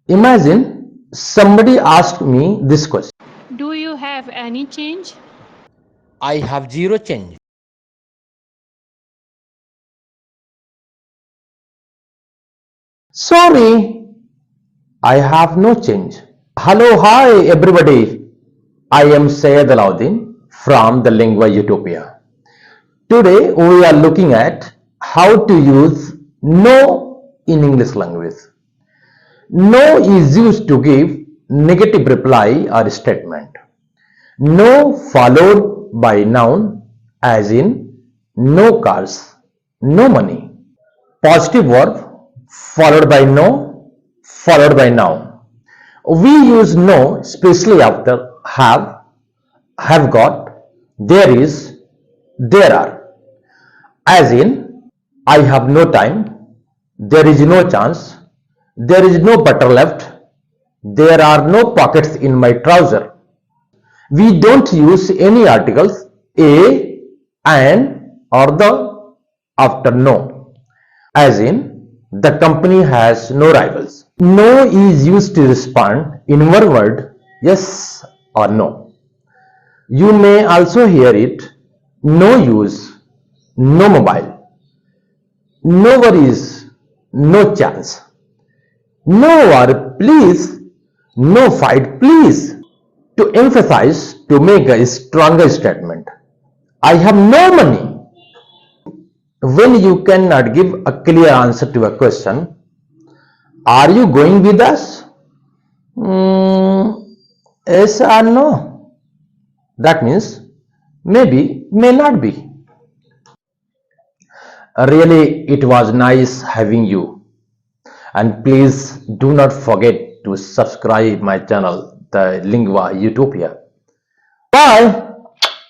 Imagine somebody asked me this question. Do you have any change? I have zero change. Sorry, I have no change. Hello, hi everybody. I am Syed Alauddin from the Lingua Utopia. Today we are looking at how to use no in English language. No is used to give negative reply or statement. No followed by noun as in no cars, no money. Positive verb followed by no, followed by noun. We use no especially after have got, there is, there are. As in, I have no time, there is no chance, there is no butter left, there are no pockets in my trouser. We don't use any articles a, an, or the after no. As in, the company has no rivals. No is used to respond in one word yes or no. You may also hear it no use, no mobile, no worries, no chance, no war please, no fight please. To emphasize, to make a stronger statement, I have no money. When you cannot give a clear answer to a question, are you going with us? Yes or no? That means maybe, may not be. Really, it was nice having you. And please do not forget to subscribe my channel, the Lingua Utopia. Bye.